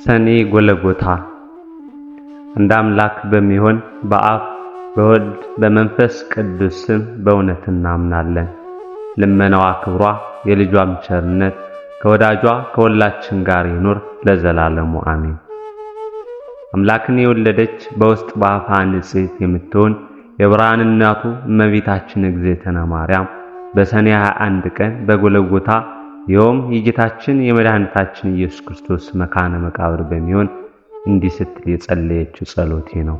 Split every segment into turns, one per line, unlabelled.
ሰኔ ጎለጎታ። እንደ አምላክ በሚሆን በአብ በወልድ በመንፈስ ቅዱስ ስም በእውነት እናምናለን። ልመናዋ ክብሯ የልጇም ቸርነት ከወዳጇ ከሁላችን ጋር ይኑር ለዘላለሙ አሜን። አምላክን የወለደች በውስጥ በአፋ ንጽሕት የምትሆን የብርሃን እናቱ እመቤታችን እግዝእትነ ማርያም በሰኔ 21 ቀን በጎለጎታ ይኸውም የጌታችን የመድኃኒታችን ኢየሱስ ክርስቶስ መካነ መቃብር በሚሆን እንዲህ ስትል የጸለየችው ጸሎቴ ነው።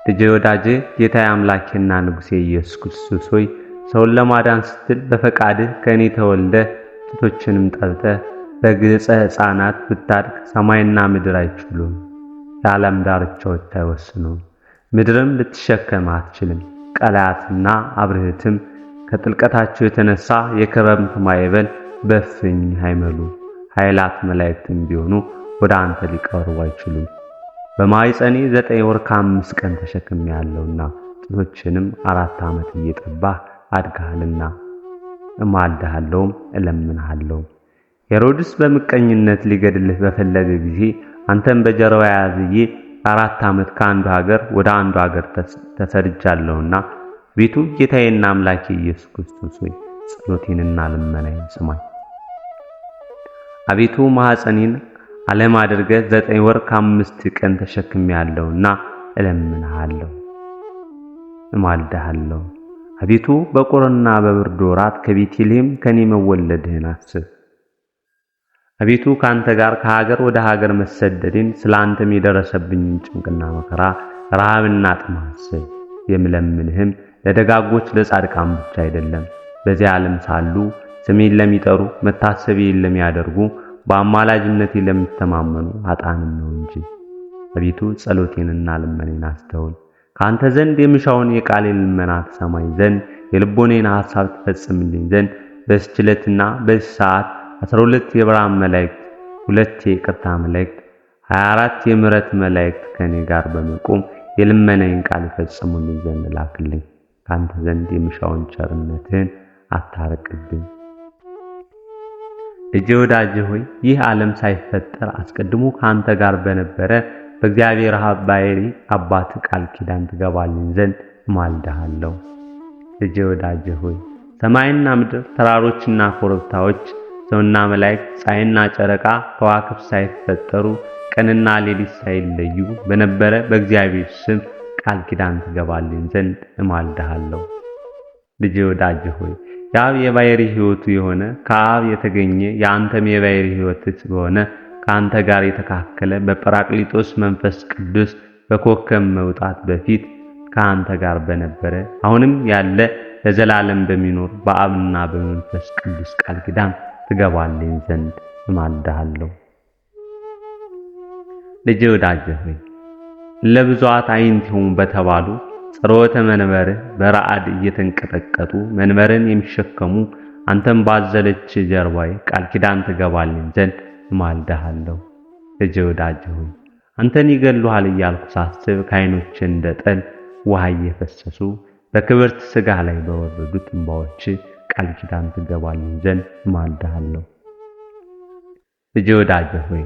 ልጄ ወዳጄ ጌታዬ አምላኬና ንጉሴ ኢየሱስ ክርስቶስ ሆይ ሰውን ለማዳን ስትል በፈቃድህ ከእኔ ተወልደህ ጡቶችንም ጠብተህ በግልጸ ሕፃናት ብታድግ ሰማይና ምድር አይችሉም፣ የዓለም ዳርቻዎች አይወስኑም። ምድርም ልትሸከም አትችልም። ቀላያትና አብርህትም ከጥልቀታቸው የተነሳ የክረምት ማዕበል በፍኝ አይመሉ። ኃይላት መላእክትም ቢሆኑ ወደ አንተ ሊቀርቡ አይችሉም። በማኅፀኔ 9 ወር ከ5 ቀን ተሸክሜያለሁና ጡቶችንም 4 ዓመት እየጠባህ አድጋሃልና እማልድሃለሁም እለምንሃለሁም። ሄሮድስ በምቀኝነት ሊገድልህ በፈለገ ጊዜ አንተም በጀርባዬ አዝዬ 4 ዓመት ከአንዱ ሀገር ወደ አንዱ ሀገር ተሰድጃለሁና ቤቱ ጌታዬና አምላኬ ኢየሱስ ክርስቶስ ሆይ ጸሎቴንና ልመናዬን ስማኝ። አቤቱ ማኅፀኔን ዓለም አድርገህ 9 ወር ከ5 ቀን ተሸክሜያለሁና እለምንሃለሁ እማልድሃለሁ። አቤቱ በቁርና በብርድ ወራት ከቤተልሔም ከኔ መወለድህን አስብ። አቤቱ ካንተ ጋር ከሀገር ወደ ሀገር መሰደዴን ስላንተም የደረሰብኝን ጭንቅና መከራ ረሃብና ጥም አስብ። የምለምንህም ለደጋጎች ለጻድቃን ብቻ አይደለም፣ በዚህ ዓለም ሳሉ ስሜን ለሚጠሩ መታሰቢያን ለሚያደርጉ በአማላጅነቴ ለሚተማመኑ ኃጥአንም ነው እንጂ። አቤቱ ጸሎቴንና ልመኔን አስተውል። ካንተ ዘንድ የምሻውን የቃሌን ልመና ትሰማኝ ዘንድ የልቦኔን ሐሳብ ትፈጽምልኝ ዘንድ በዚህች ዕለትና በዚህ ሰዓት 12 የብርሃን መላእክት፣ 2 የይቅርታ መላእክት፣ 24 የምሕረት መላእክት ከኔ ጋር በመቆም የልመናዬን ቃል ይፈጽሙልኝ ዘንድ ላክልኝ። ካንተ ዘንድ የምሻውን ቸርነትህን አታርቅብኝ። ልጄ ወዳጄ ሆይ ይህ ዓለም ሳይፈጠር አስቀድሞ ካንተ ጋር በነበረ በእግዚአብሔር አብ ባሕርይ አባት ቃል ኪዳን ትገባልኝ ዘንድ እማልድሃለሁ። ልጄ ወዳጄ ሆይ ሰማይና ምድር፣ ተራሮችና ኮረብታዎች፣ ሰውና መላእክት፣ ፀሐይና ጨረቃ፣ ከዋክብት ሳይፈጠሩ ቀንና ሌሊት ሳይለዩ በነበረ በእግዚአብሔር ስም ቃል ኪዳን ትገባልኝ ዘንድ እማልድሃለሁ። ልጄ ወዳጄ ሆይ የአብ የባሕርይ ሕይወቱ የሆነ ከአብ የተገኘ የአንተም የባሕርይ ሕይወትህ በሆነ ከአንተ ጋር የተካከለ በጰራቅሊጦስ መንፈስ ቅዱስ በኮከብ መውጣት በፊት ከአንተ ጋር በነበረ አሁንም ያለ ለዘላለም በሚኖር በአብና በመንፈስ ቅዱስ ቃል ኪዳን ትገባልኝ ዘንድ እማልድሃለሁ። ልጄ ወዳጄ ሆይ ለብዙኃት አይንቲሆሙ በተባሉ ጸሮተ መንበርህ በረዓድ እየተንቀጠቀጡ መንበርን የሚሸከሙ አንተም ባዘለች ጀርባዬ ቃል ኪዳን ትገባልኝ ዘንድ እማልድሃለሁ። ልጄ ወዳጄ ሆይ አንተን ይገሉሃል እያልኩ ሳስብ ከዓይኖቼ እንደ ጠል ውሃ እየፈሰሱ በክብርት ሥጋ ላይ በወረዱት እንባዎች ቃል ኪዳን ትገባልኝ ዘንድ እማልድሃለሁ። ልጄ ወዳጄ ሆይ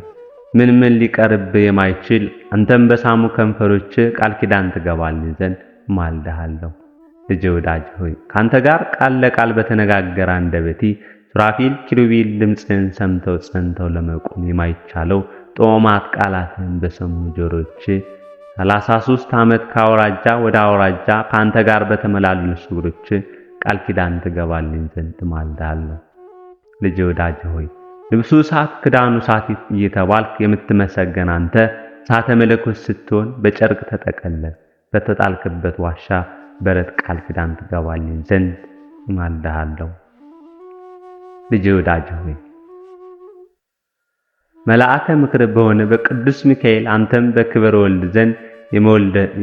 ምን ሊቀርብህ የማይችል አንተም በሳሙ ከንፈሮች ቃል ኪዳን ትገባልኝ ዘንድ እማልድሃለሁ። ልጄ ወዳጄ ሆይ ካንተ ጋር ቃል ለቃል በተነጋገረ አንደበቴ ሱራፊል ኪሩቤል ድምፅህን ሰምተው ጸንተው ለመቆም የማይቻለው ጦማት ቃላትህን በሰሙ ጆሮች 33 ዓመት ከአውራጃ ወደ አውራጃ ካንተ ጋር በተመላለሱ እግሮች ቃል ኪዳን ትገባልኝ ዘንድ እማልድሃለሁ። ልጄ ወዳጄ ሆይ ልብሱ እሳት ክዳኑ እሳት እየተባልክ የምትመሰገን አንተ እሳተ መለኮት ስትሆን በጨርቅ ተጠቀለል በተጣልክበት ዋሻ በረት ቃል ኪዳን ትገባልኝ ዘንድ እማልድሃለሁ። ልጄ ወዳጄ ሆይ መልአከ ምክር በሆነ በቅዱስ ሚካኤል አንተም በክብር ወልድ ዘንድ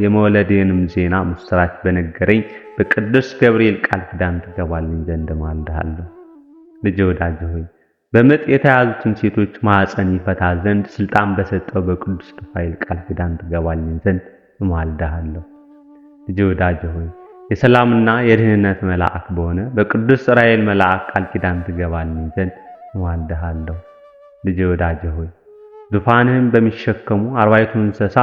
የመወለድህንም ዜና ምስራች በነገረኝ በቅዱስ ገብርኤል ቃል ኪዳን ትገባልኝ ዘንድ እማልድሃለሁ። ልጄ ወዳጄ ሆይ በምጥ የተያዙትን ሴቶች ማኅፀን ይፈታ ዘንድ ስልጣን በሰጠው በቅዱስ ሩፋኤል ቃል ኪዳን ትገባልኝ ዘንድ እማልድሃለሁ። ልጄ ወዳጄ ሆይ የሰላምና የድህነት መልአክ በሆነ በቅዱስ ዑራኤል መልአክ ቃል ኪዳን ትገባልኝ ዘንድ እማልድሃለሁ። ልጄ ወዳጄ ሆይ ዙፋንህን በሚሸከሙ አርባዕቱ እንስሳ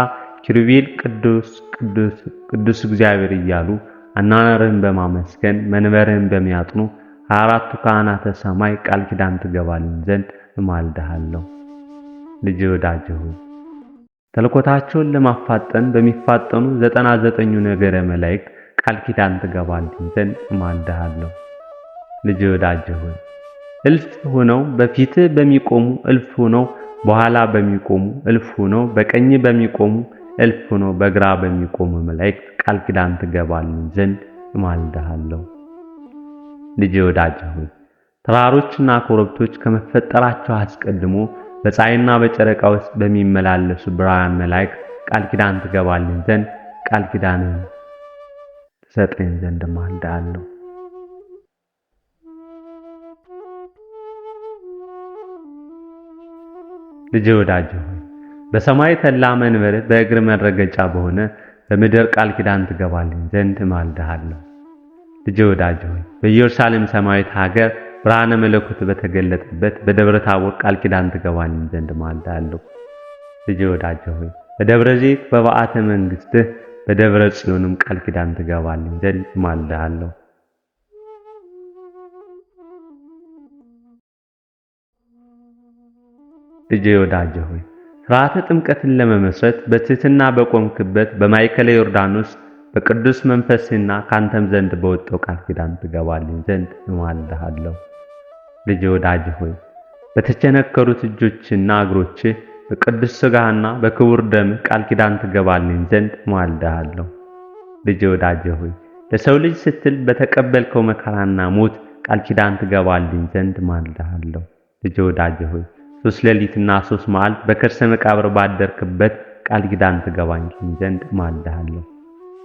ኪሩቤል ቅዱስ ቅዱስ ቅዱስ እግዚአብሔር እያሉ አኗኗርህን በማመስገን መንበርህን በሚያጥኑ 24ቱ ካህናተ ሰማይ ቃል ኪዳን ትገባልን ዘንድ እማልድሃለሁ። ልጄ ወዳጄ ሆይ ተልኮታቸውን ለማፋጠን በሚፋጠኑ 99ኙ ነገረ መላእክት ቃል ኪዳን ትገባልን ዘንድ እማልድሃለሁ። ልጄ ወዳጄ ሆይ እልፍ ሆነው በፊትህ በሚቆሙ እልፍ ሆነው በኋላ በሚቆሙ እልፍ ሆነው በቀኝ በሚቆሙ እልፍ ሆነው በግራ በሚቆሙ መላእክት ቃል ኪዳን ትገባልን ዘንድ እማልድሃለሁ። ልጄ ወዳጄ ሆይ ተራሮችና ኮረብቶች ከመፈጠራቸው አስቀድሞ በፀሐይና በጨረቃ ውስጥ በሚመላለሱ ብርሃን መላእክት ቃል ኪዳን ትገባልን ዘንድ ቃል ኪዳንን ትሰጠኝ ዘንድ እማልድሃለሁ። ልጄ ወዳጄ ሆይ በሰማይ ተድላ መንበር በእግር መረገጫ በሆነ በምድር ቃል ኪዳን ትገባልን ዘንድ እማልድሃለሁ። ልጄ ወዳጄ ሆይ በኢየሩሳሌም ሰማያዊት ሀገር ብርሃነ መለኮት በተገለጠበት በደብረ ታቦር ቃል ኪዳን ትገባልን ዘንድ እማልድሃለሁ። ልጄ ወዳጄ ሆይ በደብረ ዘይት በበዓተ መንግሥትህ በደብረ ጽዮንም ቃል ኪዳን ትገባልን ዘንድ እማልድሃለሁ። ልጄ ወዳጄ ሆይ ሥርዓተ ጥምቀትን ለመመስረት በትሕትና በቆምክበት በማእከለ ዮርዳኖስ በቅዱስ መንፈስና ካንተም ዘንድ በወጣው ቃል ኪዳን ትገባልን ዘንድ እማልድሃለሁ። ልጄ ወዳጄ ሆይ በተቸነከሩት እጆችና እግሮች በቅዱስ ሥጋህና በክቡር ደም ቃል ኪዳን ትገባልን ዘንድ እማልድሃለሁ። ልጄ ወዳጄ ሆይ ለሰው ልጅ ስትል በተቀበልከው መከራና ሞት ቃል ኪዳን ትገባልን ዘንድ እማልድሃለሁ። ልጄ ወዳጄ ሆይ 3 ሌሊትና 3 መዓልት በከርሰ መቃብር ባደርክበት ቃል ኪዳን ትገባልን ዘንድ እማልድሃለሁ።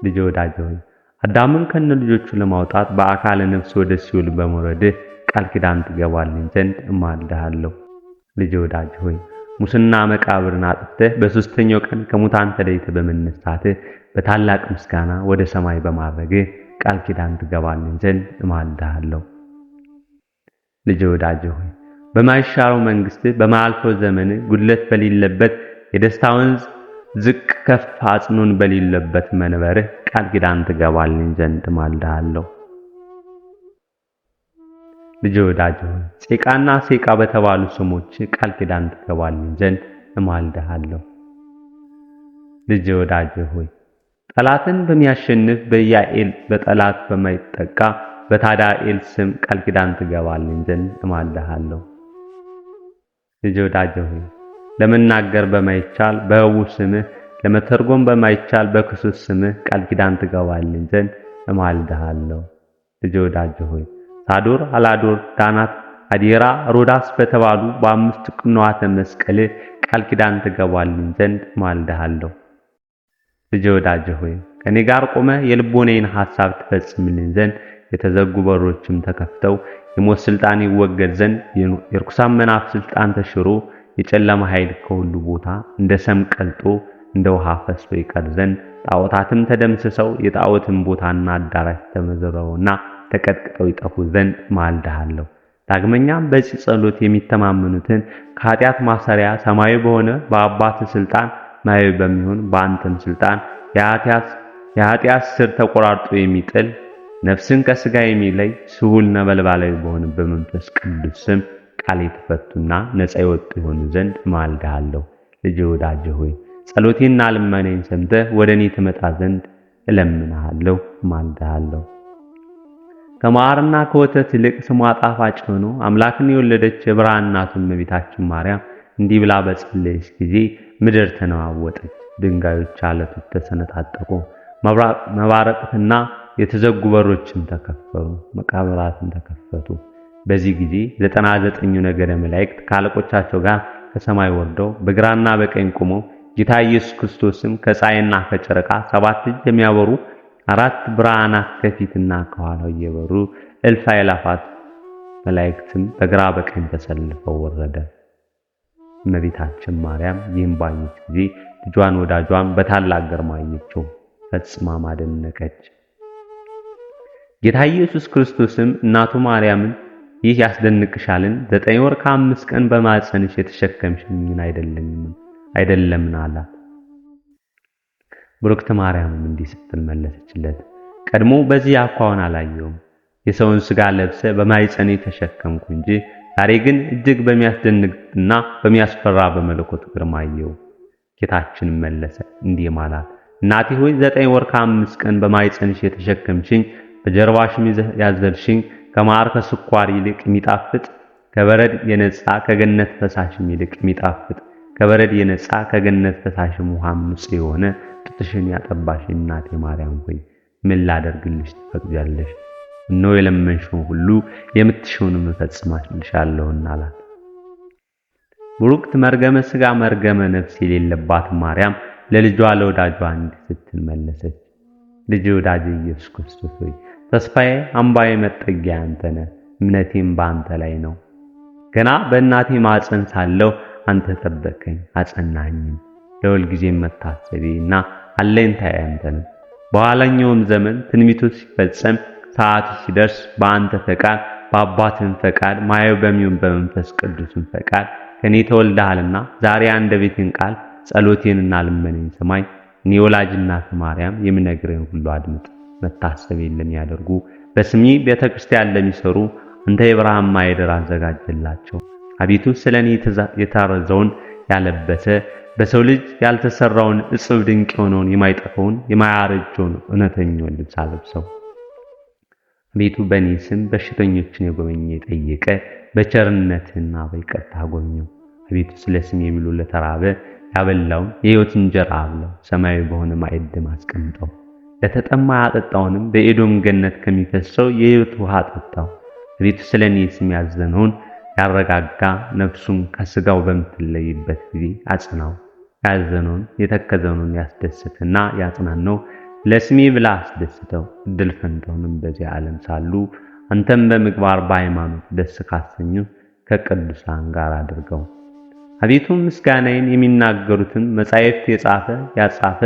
ልጄ ወዳጄ ሆይ አዳምን ከነ ልጆቹ ለማውጣት በአካለ ነፍስ ወደ ሲኦል በመውረድህ ቃል ኪዳን ትገባልን ዘንድ እማልድሃለሁ። ልጄ ወዳጄ ሆይ ሙስና መቃብርን አጥፍተህ በሦስተኛው ቀን ከሙታን ተለይተህ በመነሳትህ በታላቅ ምስጋና ወደ ሰማይ በማረግህ ቃል ኪዳን ትገባልን ዘንድ እማልድሃለሁ። ልጄ ወዳጄ ሆይ በማይሻረው መንግሥትህ በማያልፈው ዘመንህ ጉድለት በሌለበት የደስታ ወንዝ ዝቅ ከፍ አጽኑን በሌለበት መንበርህ ቃል ኪዳን ትገባልን ዘንድ እማልድሃለሁ። ልጄ ወዳጄ ሆይ ጼቃና ሴቃ በተባሉ ስሞች ቃል ኪዳን ትገባልን ዘንድ እማልድሃለሁ። ልጄ ወዳጄ ሆይ ጠላትን በሚያሸንፍ በኢያኤል በጠላት በማይጠቃ በታዳኤል ስም ቃል ኪዳን ትገባልን ዘንድ እማልድሃለሁ። ልጄ ወዳጄ ሆይ ለመናገር በማይቻል በሕቡ ስምህ ለመተርጎም በማይቻል በክሱት ስምህ ቃል ኪዳን ትገባልን ዘንድ እማልድሃለሁ። ልጄ ወዳጄ ሆይ ሳዶር፣ አላዶር፣ ዳናት፣ አዴራ፣ ሮዳስ በተባሉ በ5 ቅንዋተ መስቀልህ ቃል ኪዳን ትገባልን ዘንድ እማልድሃለሁ። ልጄ ወዳጄ ሆይ ከኔ ጋር ቆመህ የልቦናዬን ሐሳብ ትፈጽምልኝ ዘንድ የተዘጉ በሮችም ተከፍተው የሞት ስልጣን ይወገድ ዘንድ የርኩሳን መናፍስት ስልጣን ተሽሮ የጨለማ ኃይል ከሁሉ ቦታ እንደ ሰም ቀልጦ እንደ ውሃ ፈስሶ ይቀር ዘንድ ጣዖታትም ተደምስሰው የጣዖትን ቦታና አዳራሽ ተመዝረውና ተቀጥቅጠው ይጠፉ ዘንድ እማልድሃለሁ። ዳግመኛም በዚህ ጸሎት የሚተማመኑትን ከኃጢአት ማሰሪያ ሰማያዊ በሆነ በአባት ስልጣን ማያዊ በሚሆን በአንተም ስልጣን የኃጢአት ስር ተቆራርጦ የሚጥል ነፍስን ከሥጋ የሚለይ ስሁል ነበልባላዊ በሆነ በመንፈስ ቅዱስ ስም ቃል የተፈቱና ነፃ የወጡ ይሆኑ ዘንድ እማልድሃለሁ። ልጄ ወዳጄ ሆይ ጸሎቴና ልመናዬን ሰምተህ ወደ እኔ ትመጣ ዘንድ እለምንሃለሁ፣ እማልድሃለሁ። ከማርና ከወተት ይልቅ ስሟ ጣፋጭ ሆኖ አምላክን የወለደች የብርሃን እናቱ እመቤታችን ማርያም እንዲህ ብላ በጸለየች ጊዜ ምድር ተነዋወጠች፣ ድንጋዮች አለቶች ተሰነጣጠቁ፣ መባረቅትና የተዘጉ በሮችም ተከፈቱ፣ መቃብራትም ተከፈቱ። በዚህ ጊዜ 99ኙ ነገደ መላእክት ከአለቆቻቸው ጋር ከሰማይ ወርደው በግራና በቀኝ ቆመው ጌታ ኢየሱስ ክርስቶስም ከፀሐይና ከጨረቃ 7 እጅ የሚያበሩ 4 ብርሃናት ከፊትና ከኋላው እየበሩ እልፍ አእላፋት መላእክትም በግራ በቀኝ ተሰልፈው ወረደ። እመቤታችን ማርያም ይህን ባየች ጊዜ ልጇን ወዳጇን በታላቅ ግርማ አየችው፣ ፈጽማ አደነቀች። ጌታ ኢየሱስ ክርስቶስም እናቱ ማርያምን ይህ ያስደንቅሻልን? 9 ወር ከ5 ቀን በማኅፀንሽ የተሸከምሽኝን አይደለምን አላት። ብሩክት ማርያምም እንዲህ ስትል መለሰችለት፣ ቀድሞ በዚህ አኳኋን አላየውም። የሰውን ሥጋ ለብሰ በማኅፀኔ ተሸከምኩ እንጂ ዛሬ ግን እጅግ በሚያስደንቅና በሚያስፈራ በመለኮት ግርማ አየው። ጌታችንም መለሰ እንዲህ አላት፣ እናቴ ሆይ 9 ወር ከ5 ቀን በማኅፀንሽ የተሸከምሽኝ በጀርባሽም ያዘልሽኝ ከማር ከስኳር ይልቅ የሚጣፍጥ ከበረድ የነጻ ከገነት ፈሳሽም ይልቅ የሚጣፍጥ ከበረድ የነጻ ከገነት ፈሳሽም ውሃም ንጹሕ የሆነ ጡትሽን ያጠባሽ እናቴ ማርያም ሆይ ምን ላደርግልሽ ትፈቅጃለሽ? እነሆ የለመንሽውን ሁሉ የምትሽውንም እፈጽምልሻለሁና አላት። ብሩክት መርገመ ሥጋ መርገመ ነፍስ የሌለባት ማርያም ለልጇ ለወዳጇ እንዲህ ስትል መለሰች፣ ልጅ ወዳጅ ኢየሱስ ክርስቶስ ሆይ ተስፋዬ አምባዬ መጠጊያ አንተ ነህ። እምነቴም በአንተ ላይ ነው። ገና በእናቴ ማፀን ሳለሁ አንተ ጠበቀኝ አጸናኝም። ለሁል ጊዜም መታሰቢያና አለኝታዬ አንተ ነህ። በኋላኛውም ዘመን ትንቢቱ ሲፈጸም ሰዓቱ ሲደርስ በአንተ ፈቃድ በአባትህም ፈቃድ ማየው በሚሆን በመንፈስ ቅዱስም ፈቃድ ከኔ ተወልደሃልና ዛሬ አንደበቴን ቃል ጸሎቴንና ልመኔን ሰማይ። እኔ ወላጅ እናት ማርያም የምነግርህን ሁሉ አድምጥ። መታሰቢያን ለሚያደርጉ በስሜ ቤተክርስቲያን ለሚሰሩ አንተ የብርሃን ማዕደር አዘጋጀላቸው። አቤቱ ስለኔ የታረዘውን ያለበሰ በሰው ልጅ ያልተሰራውን እጽብ ድንቅ የሆነውን የማይጠፋውን የማያረጀውን እውነተኛውን ልብስ አለብሰው። አቤቱ በእኔ ስም በሽተኞችን የጎበኘ የጠየቀ በቸርነትና በይቅርታ ጎብኘው። አቤቱ ስለ ስሜ ብሎ ለተራበ ያበላውን የሕይወት እንጀራ አብለው፣ ሰማያዊ በሆነ ማዕድም አስቀምጠው። ለተጠማ ያጠጣውንም በኤዶም ገነት ከሚፈሰው የሕይወት ውሃ አጠጣው። አቤቱ ስለኔ ስም ያዘነውን ያረጋጋ ነፍሱን ከስጋው በምትለይበት ጊዜ አጽናው። ያዘነውን የተከዘነውን ያስደስትና ያጽናነው ለስሜ ብላ አስደስተው። እድል ፈንታውንም በዚህ ዓለም ሳሉ አንተም በምግባር በሃይማኖት ደስ ካሰኙ ከቅዱሳን ጋር አድርገው። አቤቱ ምስጋናዬን የሚናገሩትን መጻሕፍት የጻፈ ያጻፈ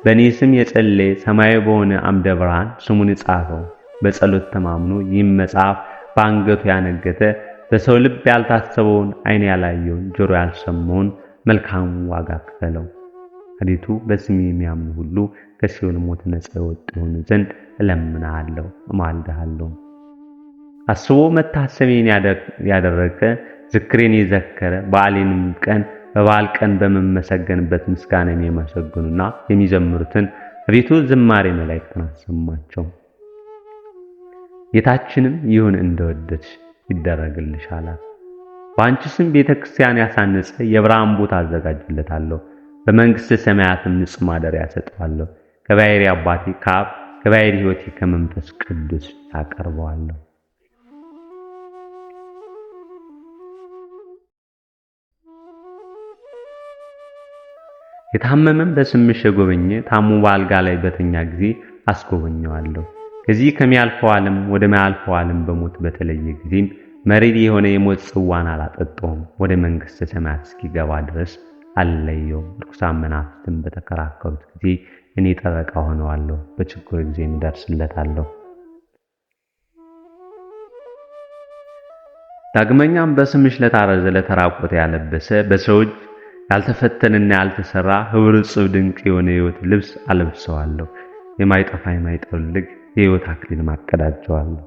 በእኔ ስም የጸለየ ሰማያዊ በሆነ አምደ ብርሃን ስሙን ጻፈው። በጸሎት ተማምኖ ይህም መጽሐፍ በአንገቱ ያነገተ በሰው ልብ ያልታሰበውን ዓይን ያላየውን ጆሮ ያልሰማውን መልካም ዋጋ ክፈለው። አቤቱ በስሜ የሚያምኑ ሁሉ ከሲኦል ሞት ነፃ የወጡ ይሆኑ ዘንድ እለምንሃለሁ እማልድሃለሁ። አስቦ መታሰቢያን ያደረገ ዝክሬን የዘከረ በዓሌንም ቀን በበዓል ቀን በመመሰገንበት ምስጋና የሚያመሰግኑና የሚዘምሩትን አቤቱ ዝማሬ መላእክትን አሰማቸው። ጌታችንም ይሁን እንደወደድሽ ይደረግልሽ አላት። በአንቺ ስም ቤተክርስቲያን ያሳነጸ የብርሃን ቦታ አዘጋጅለታለሁ። በመንግሥተ ሰማያትም ንጹሕ ማደሪያ ሰጠዋለሁ። ከባሕርይ አባቴ ከአብ ከባሕርይ ሕይወቴ ከመንፈስ ቅዱስ ያቀርበዋለሁ። የታመመም በስምሽ የጎበኘ ታሞ በአልጋ ላይ በተኛ ጊዜ አስጎበኘዋለሁ። ከዚህ ከሚያልፈው ዓለም ወደ ማያልፈው ዓለም በሞት በተለየ ጊዜም መሪር የሆነ የሞት ጽዋን አላጠጣውም። ወደ መንግሥተ ሰማያት እስኪገባ ድረስ አለየው። ርኩሳን መናፍስትን በተከራከሩት ጊዜ እኔ ጠበቃ ሆነዋለሁ። በችግሩ ጊዜ እደርስለታለሁ። ዳግመኛም በስምሽ ለታረዘ ለተራቆተ ያለበሰ በሰው እጅ ያልተፈተነና ያልተሰራ ህብር ጽብ ድንቅ የሆነ የሕይወት ልብስ አለብሰዋለሁ። የማይጠፋ የማይጠወልግ የሕይወት አክሊል ማቀዳጀዋለሁ።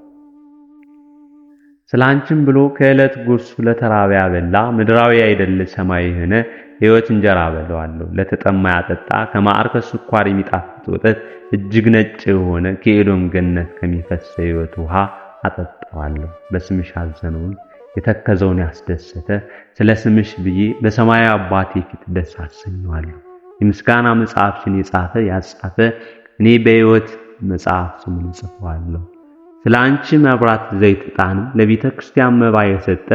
ስላንቺም ብሎ ከዕለት ጉርሱ ለተራበ ያበላ ምድራዊ አይደለ ሰማያዊ የሆነ የሕይወት እንጀራ አበላዋለሁ። ለተጠማ ያጠጣ ከማር ከስኳር የሚጣፍጥ ወተት እጅግ ነጭ የሆነ ከኤዶም ገነት ከሚፈሰው የሕይወት ውሃ አጠጣዋለሁ። በስምሽ ያዘነውን የተከዘውን ያስደሰተ ስለ ስምሽ ብዬ በሰማያዊ አባቴ ፊት ደስ አሰኘዋለሁ። የምስጋና መጽሐፍሽን የጻፈ ያጻፈ እኔ በሕይወት መጽሐፍ ስሙን ጽፈዋለሁ። ስለ አንቺ መብራት ዘይት ዕጣንም ለቤተ ክርስቲያን መባ የሰጠ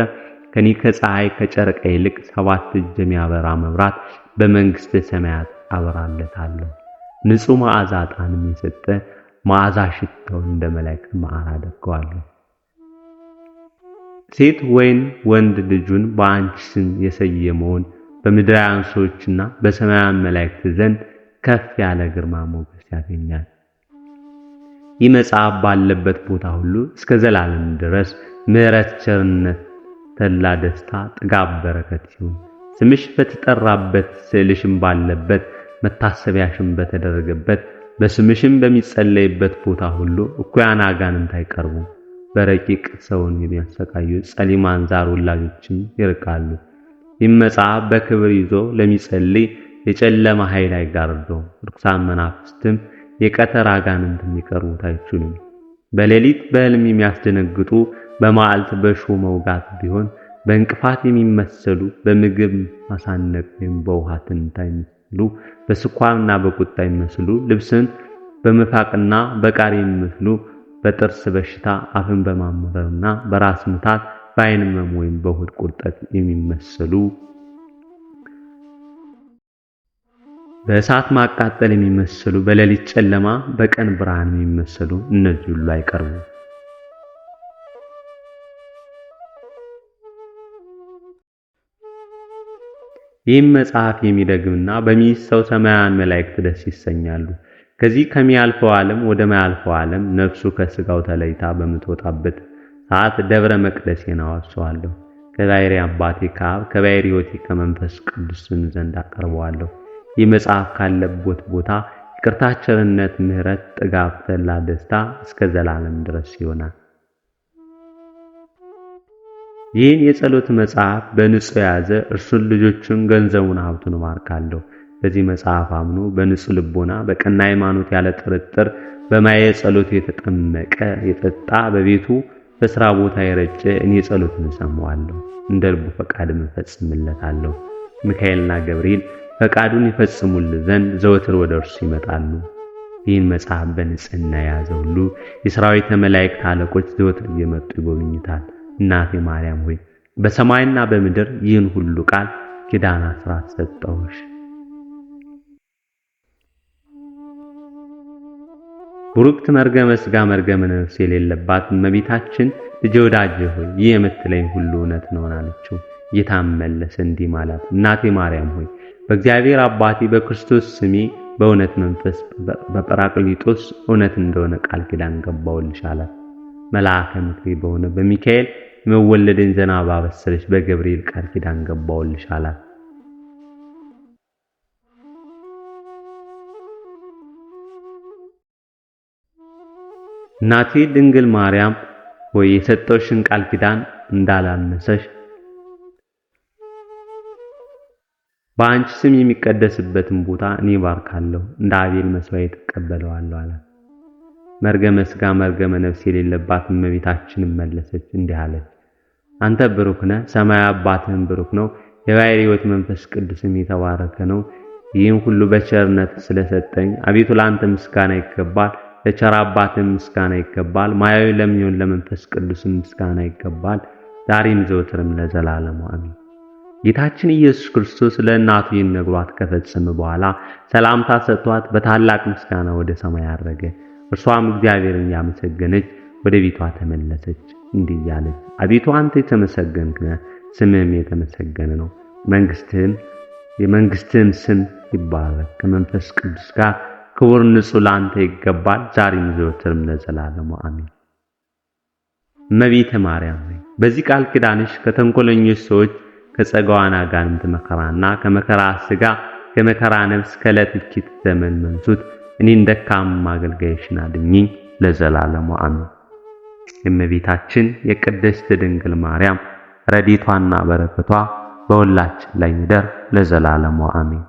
ከኔ ከፀሐይ ከጨረቃ ይልቅ 7 እጅ የሚያበራ መብራት በመንግሥተ ሰማያት አበራለታለሁ። ንጹሕ መዓዛ ዕጣንም የሰጠ መዓዛ ሽታው እንደ መላእክት መዓር አደርገዋለሁ። ሴት ወይን ወንድ ልጁን በአንቺ ስም የሰየመውን በምድራውያን ሰዎችና በሰማያውያን መላእክት ዘንድ ከፍ ያለ ግርማ ሞገስ ያገኛል። ይህ መጽሐፍ ባለበት ቦታ ሁሉ እስከ ዘላለም ድረስ ምሕረት፣ ቸርነት፣ ተድላ ደስታ፣ ጥጋብ በረከት ይሁን። ስምሽ በተጠራበት ስዕልሽም ባለበት መታሰቢያሽም በተደረገበት በስምሽም በሚጸለይበት ቦታ ሁሉ እኩያን አጋንንት አይቀርቡም። በረቂቅ ሰውን የሚያሰቃዩ ጸሊማን ዛር ወላጆችም ይርቃሉ። ይህም መጽሐፍ በክብር ይዞ ለሚጸልይ የጨለማ ኃይል አይጋርደውም። ርኩሳን መናፍስትም የቀትር አጋንንት የሚቀርቡት አይችሉም። በሌሊት በሕልም የሚያስደነግጡ በመዓልት በእሾህ መውጋት ቢሆን በእንቅፋት የሚመሰሉ በምግብ ማሳነቅ ወይም በውሃ ትንታ የሚመስሉ በስኳርና በቁጣ የሚመስሉ ልብስን በመፋቅና በቃር የሚመስሉ በጥርስ በሽታ አፍን በማመረርና በራስ ምታት በዓይን ህመም ወይም በሆድ ቁርጠት የሚመስሉ በእሳት ማቃጠል የሚመስሉ በሌሊት ጨለማ በቀን ብርሃን የሚመስሉ እነዚህ ሁሉ አይቀርቡም። ይህም መጽሐፍ የሚደግምና በሚሰው ሰማያውያን መላእክት ደስ ይሰኛሉ። ከዚህ ከሚያልፈው ዓለም ወደ ማያልፈው ዓለም ነፍሱ ከስጋው ተለይታ በምትወጣበት ሰዓት ደብረ መቅደሴን አወርሰዋለሁ። ከባሕርይ አባቴ ከአብ ከባሕርይ ሕይወቴ ከመንፈስ ቅዱስም ዘንድ አቀርበዋለሁ። ይህ መጽሐፍ ካለበት ቦታ ይቅርታ፣ ቸርነት፣ ምሕረት፣ ጥጋብ፣ ተድላ ደስታ እስከ ዘላለም ድረስ ይሆናል። ይህን የጸሎት መጽሐፍ በንጹህ የያዘ እርሱን ልጆቹን ገንዘቡን ሀብቱን እባርካለሁ። በዚህ መጽሐፍ አምኖ በንጹህ ልቦና በቀና ሃይማኖት ያለ ጥርጥር በማየ ጸሎቱ የተጠመቀ የጠጣ በቤቱ በሥራ ቦታ የረጨ እኔ ጸሎቱን እሰማዋለሁ፣ እንደ ልቡ ፈቃድ እፈጽምለታለሁ። ሚካኤልና ገብርኤል ፈቃዱን ይፈጽሙልህ ዘንድ ዘወትር ወደ እርሱ ይመጣሉ። ይህን መጽሐፍ በንጽህና የያዘ ሁሉ የሠራዊተ መላእክት አለቆች ዘወትር እየመጡ ይጎበኙታል። እናቴ ማርያም ሆይ በሰማይና በምድር ይህን ሁሉ ቃል ኪዳን አስራት ሰጠሁሽ። ቡሩክት መርገመ ሥጋ መርገመ ነፍስ የሌለባት እመቤታችን ልጄ ወዳጄ ሆይ ይህ የምትለኝ ሁሉ እውነት ነው አለችው። ጌታም መለሰ እንዲህ ማለት፣ እናቴ ማርያም ሆይ በእግዚአብሔር አባቴ በክርስቶስ ስሜ በእውነት መንፈስ በጰራቅሊጦስ እውነት እንደሆነ ቃል ኪዳን ገባሁልሽ አላት። መልአከ ምክሬ በሆነ በሚካኤል የመወለድን ዜና ባበሰረች በገብርኤል ቃል ኪዳን ገባሁልሽ አላት። እናቴ ድንግል ማርያም ሆይ የሰጠሽን ቃል ኪዳን እንዳላነሰሽ በአንቺ ስም የሚቀደስበትን ቦታ እኔ ባርካለሁ፣ እንደ አቤል መስዋዕት እቀበለዋለሁ አላት። መርገመ ሥጋ መርገመ ነፍስ የሌለባት እመቤታችንን መለሰች እንዲህ አለች፣ አንተ ብሩክ ነህ፣ ሰማያዊ አባትህም ብሩክ ነው፣ የባሕርይ ሕይወት መንፈስ ቅዱስም የተባረከ ነው። ይህን ሁሉ በቸርነት ስለሰጠኝ አቤቱ ለአንተ ምስጋና ይገባል። ለቸር አባትህም ምስጋና ይገባል። ማያዊ ለሚሆን ለመንፈስ ቅዱስም ምስጋና ይገባል፣ ዛሬም ዘወትርም ለዘላለሙ አሜን። ጌታችን ኢየሱስ ክርስቶስ ለእናቱ ይህን ነግሯት ከፈጸመ በኋላ ሰላምታ ሰጥቷት በታላቅ ምስጋና ወደ ሰማይ አረገ። እርሷም እግዚአብሔርን ያመሰገነች ወደ ቤቷ ተመለሰች፣ እንዲህ እያለች፣ አቤቱ አንተ የተመሰገንክ ነህ፣ ስምህም የተመሰገነ ነው። የመንግስትህም ስም ይባረክ። ከመንፈስ ቅዱስ ጋር ክቡር ንጹሕ ለአንተ ይገባል፣ ዛሬም ዘወትርም ለዘላለሙ አሜን። እመቤተ ማርያም ሆይ በዚህ ቃል ኪዳንሽ ከተንኮለኞች ሰዎች ከጸጋዋን አጋንንት መከራና ከመከራ ሥጋ ከመከራ ነፍስ ከዕለት እኪት ዘመን መንሱት እኔን ደካማ አገልጋይሽን አድኝኝ ለዘላለሙ አሜን። የእመቤታችን የቅድስት ድንግል ማርያም ረድኤቷና በረከቷ በሁላችን ላይ ይደር ለዘላለሙ አሜን።